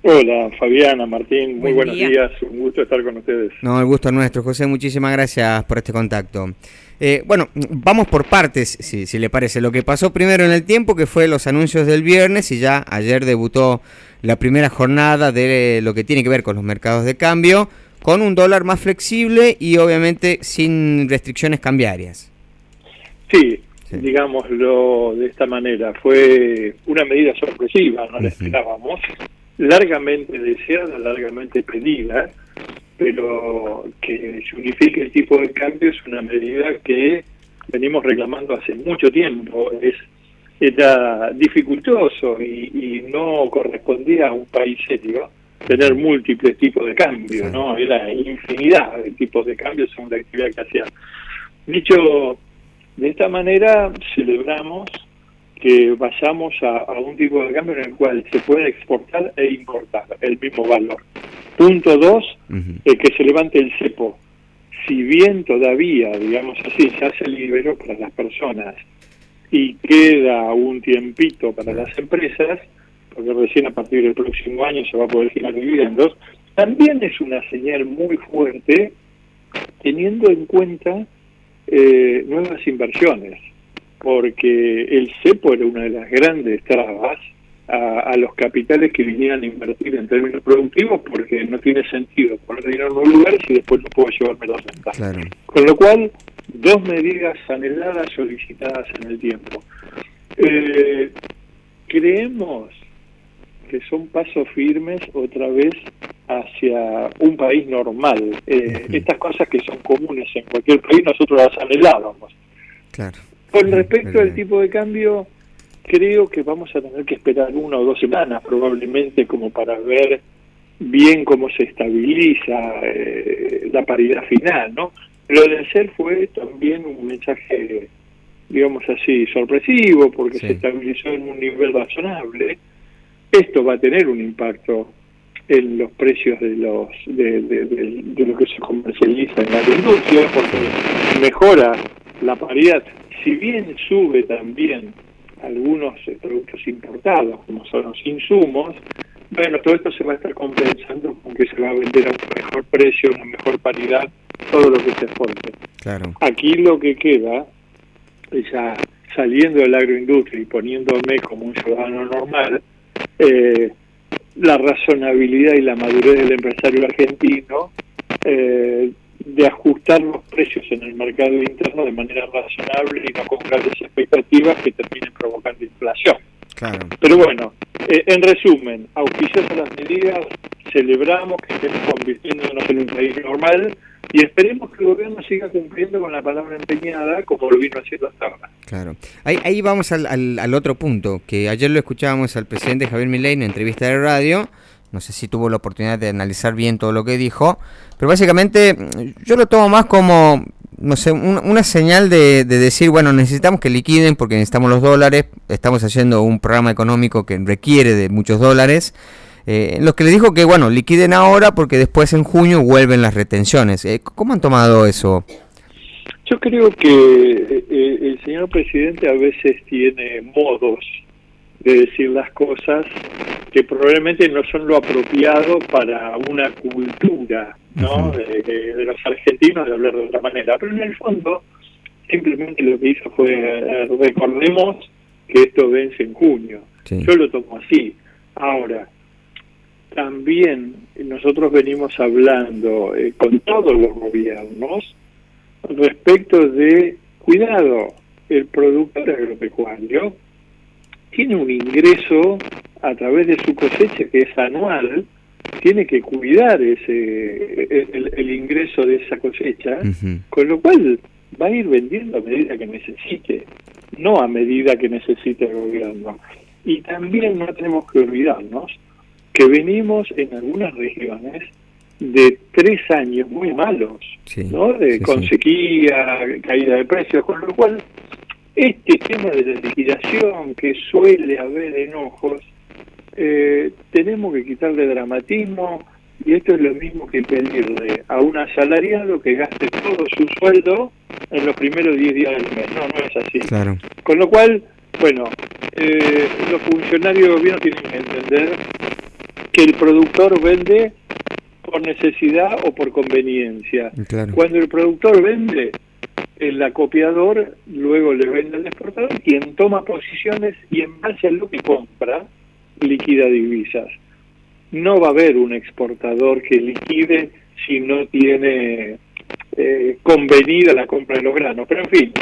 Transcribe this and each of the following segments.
Hola, Fabiana, Martín, muy Buen buenos día. días, un gusto estar con ustedes. No, el gusto es nuestro, José. Muchísimas gracias por este contacto. Bueno, vamos por partes, si le parece. Lo que pasó primero en el tiempo, que fue los anuncios del viernes, y ya ayer debutó la primera jornada de lo que tiene que ver con los mercados de cambio, con un dólar más flexible y obviamente sin restricciones cambiarias. Sí, Sí. digámoslo de esta manera, fue una medida sorpresiva, no la esperábamos, largamente deseada, largamente pedida, pero que se unifique el tipo de cambio es una medida que venimos reclamando hace mucho tiempo. Era dificultoso y no correspondía a un país serio tener múltiples tipos de cambio, Sí. ¿no? Era infinidad de tipos de cambio según la actividad que hacían. Dicho de esta manera, celebramos que vayamos a un tipo de cambio en el cual se puede exportar e importar el mismo valor. Punto 2, que se levante el cepo. Si bien todavía, digamos así, ya se liberó para las personas y queda un tiempito para las empresas, porque recién a partir del próximo año se va a poder girar dividendos, también es una señal muy fuerte teniendo en cuenta nuevas inversiones, porque el cepo era una de las grandes trabas a los capitales que vinieran a invertir en términos productivos, porque no tiene sentido poner dinero en un lugar si después no puedo llevarme la renta. Claro. Con lo cual, dos medidas anheladas, solicitadas en el tiempo. Creemos que son pasos firmes otra vez hacia un país normal. Estas cosas que son comunes en cualquier país, nosotros las anhelábamos. Claro. Con respecto al tipo de cambio, creo que vamos a tener que esperar 1 o 2 semanas probablemente como para ver bien cómo se estabiliza la paridad final, ¿no? Lo de ayer fue también un mensaje, digamos así, sorpresivo, porque Sí. se estabilizó en un nivel razonable. Esto va a tener un impacto en los precios de lo que se comercializa en la industria, porque mejora la paridad. Si bien sube también algunos productos importados, como son los insumos, bueno, todo esto se va a estar compensando con que se va a vender a un mejor precio, una mejor paridad, todo lo que se exporte. Claro. Aquí lo que queda, ya saliendo de la agroindustria y poniéndome como un ciudadano normal, la razonabilidad y la madurez del empresario argentino de ajustar los precios en el mercado interno de manera razonable y no con grandes expectativas que terminen provocando inflación. Claro. Pero bueno, en resumen, auspiciosas las medidas, celebramos que estemos convirtiéndonos en un país normal y esperemos que el gobierno siga cumpliendo con la palabra empeñada como lo vino haciendo hasta ahora. Claro. Ahí vamos al otro punto, que ayer lo escuchábamos al presidente Javier Milei en una entrevista de radio. No sé si tuvo la oportunidad de analizar bien todo lo que dijo, pero básicamente yo lo tomo más como, no sé, una señal de decir, bueno, necesitamos que liquiden porque necesitamos los dólares, estamos haciendo un programa económico que requiere de muchos dólares, en los que le dijo que, bueno, liquiden ahora porque después en junio vuelven las retenciones. ¿Cómo han tomado eso? Yo creo que el señor presidente a veces tiene modos de decir las cosas que probablemente no son lo apropiado para una cultura, ¿no? De los argentinos de hablar de otra manera. Pero en el fondo, simplemente lo que hizo fue, recordemos que esto vence en junio. Sí. Yo lo tomo así. Ahora, también nosotros venimos hablando con todos los gobiernos respecto de, cuidado, el productor agropecuario tiene un ingreso a través de su cosecha que es anual, tiene que cuidar el ingreso de esa cosecha, con lo cual va a ir vendiendo a medida que necesite, no a medida que necesite el gobierno. Y también no tenemos que olvidarnos que venimos en algunas regiones de 3 años muy malos, Sí, ¿no? Con sequía, caída de precios, con lo cual este tema de la liquidación que suele haber enojos, tenemos que quitarle dramatismo, y esto es lo mismo que pedirle a un asalariado que gaste todo su sueldo en los primeros 10 días del mes. No, no es así. Claro. Con lo cual, bueno, los funcionarios de gobierno tienen que entender que el productor vende por necesidad o por conveniencia. Claro. Cuando el productor vende, el acopiador luego le vende al exportador, quien toma posiciones y en base a lo que compra, liquida divisas. No va a haber un exportador que liquide si no tiene convenida la compra de los granos. Pero en fin,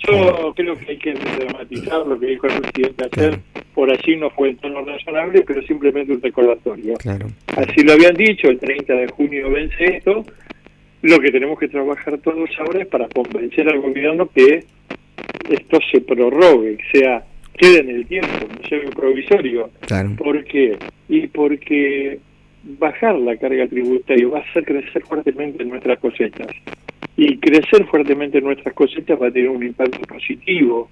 yo creo que hay que dramatizar lo que dijo el presidente ayer. Por allí no fue en tono razonable, pero simplemente un recordatorio. Claro. Así lo habían dicho, el 30 de junio vence esto. Lo que tenemos que trabajar todos ahora es para convencer al gobierno que esto se prorrogue, quede en el tiempo, no sea un provisorio. Claro. ¿Por qué? Y porque bajar la carga tributaria va a hacer crecer fuertemente nuestras cosechas. Y crecer fuertemente nuestras cosechas va a tener un impacto positivo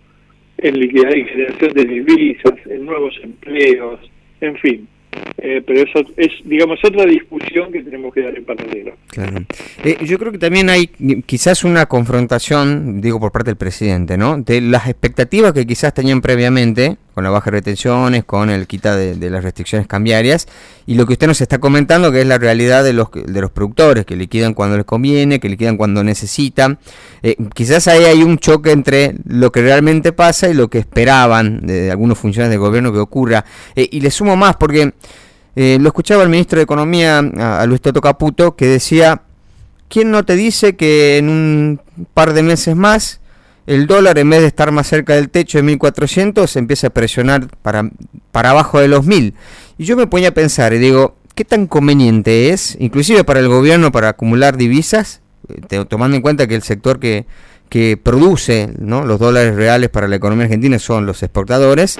en liquidez y generación de divisas, en nuevos empleos, en fin. Pero eso es, digamos, otra discusión que tenemos que dar en paralelo. Claro. Yo creo que también hay quizás una confrontación, digo, por parte del presidente, ¿no? De las expectativas que quizás tenían previamente, con la baja de retenciones, con el quita de las restricciones cambiarias, y lo que usted nos está comentando, que es la realidad de los productores, que liquidan cuando les conviene, que liquidan cuando necesitan. Quizás ahí hay un choque entre lo que realmente pasa y lo que esperaban de algunos funcionarios del gobierno que ocurra. Y le sumo más, porque lo escuchaba el ministro de Economía, a Luis Toto Caputo, que decía: ¿quién no te dice que en un par de meses más el dólar, en vez de estar más cerca del techo de 1.400, se empieza a presionar para abajo de los 1.000? Y yo me ponía a pensar y digo, ¿qué tan conveniente es, inclusive para el gobierno, para acumular divisas, tomando en cuenta que el sector que produce, ¿no?, los dólares reales para la economía argentina son los exportadores,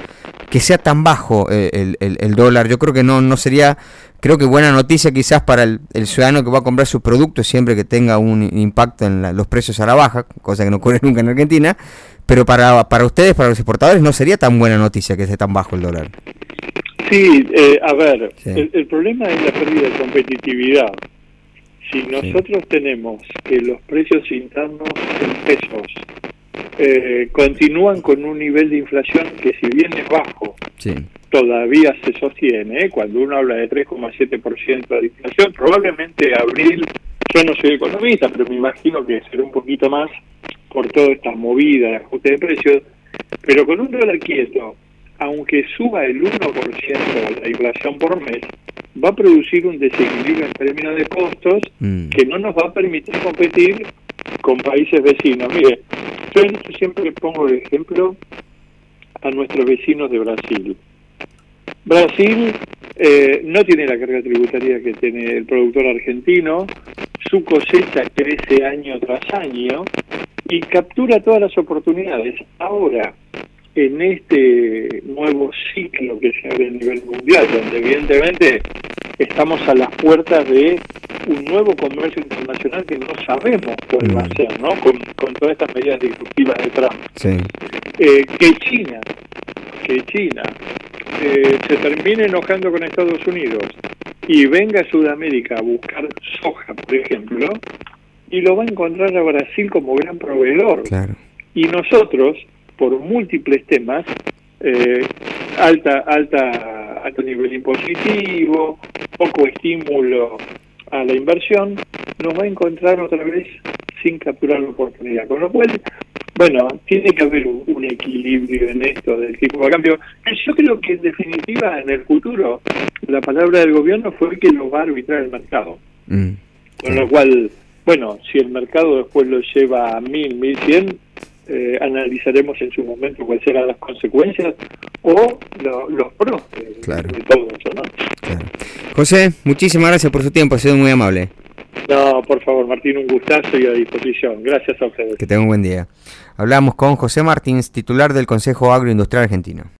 que sea tan bajo el dólar? Yo creo que no sería, creo que buena noticia quizás para el ciudadano que va a comprar sus productos, siempre que tenga un impacto en los precios a la baja, cosa que no ocurre nunca en Argentina, pero para ustedes, para los exportadores, no sería tan buena noticia que esté tan bajo el dólar. Sí, a ver, sí. El problema es la pérdida de competitividad. Si nosotros tenemos que los precios internos en pesos continúan con un nivel de inflación que, si bien es bajo, todavía se sostiene, cuando uno habla de 3,7% de inflación, probablemente abril, yo no soy economista, pero me imagino que será un poquito más por todas estas movidas de ajuste de precios, pero con un dólar quieto, aunque suba el 1% la inflación por mes, va a producir un desequilibrio en términos de costos que no nos va a permitir competir con países vecinos. Mire, yo siempre pongo de ejemplo a nuestros vecinos de Brasil. Brasil no tiene la carga tributaria que tiene el productor argentino, su cosecha crece año tras año y captura todas las oportunidades. Ahora, en este nuevo ciclo que se abre a nivel mundial, donde evidentemente estamos a las puertas de un nuevo comercio internacional que no sabemos cuál va a ser, ¿no? Con todas estas medidas disruptivas de Trump. Sí. Que China se termine enojando con Estados Unidos y venga a Sudamérica a buscar soja, por ejemplo, y lo va a encontrar a Brasil como gran proveedor. Claro. Y nosotros, por múltiples temas, alto nivel impositivo, poco estímulo a la inversión, nos va a encontrar otra vez sin capturar la oportunidad. Con lo cual, bueno, tiene que haber un equilibrio en esto del tipo de cambio. Yo creo que en definitiva, en el futuro, la palabra del gobierno fue que lo va a arbitrar el mercado. Con lo cual, bueno, si el mercado después lo lleva a 1.000, 1.100, analizaremos en su momento cuáles serán las consecuencias o los pros de todo eso, ¿no? Claro. José, muchísimas gracias por su tiempo, ha sido muy amable. No, por favor, Martín, un gustazo y a disposición. Gracias a ustedes. Que tenga un buen día. Hablamos con José Martins, titular del Consejo Agroindustrial Argentino.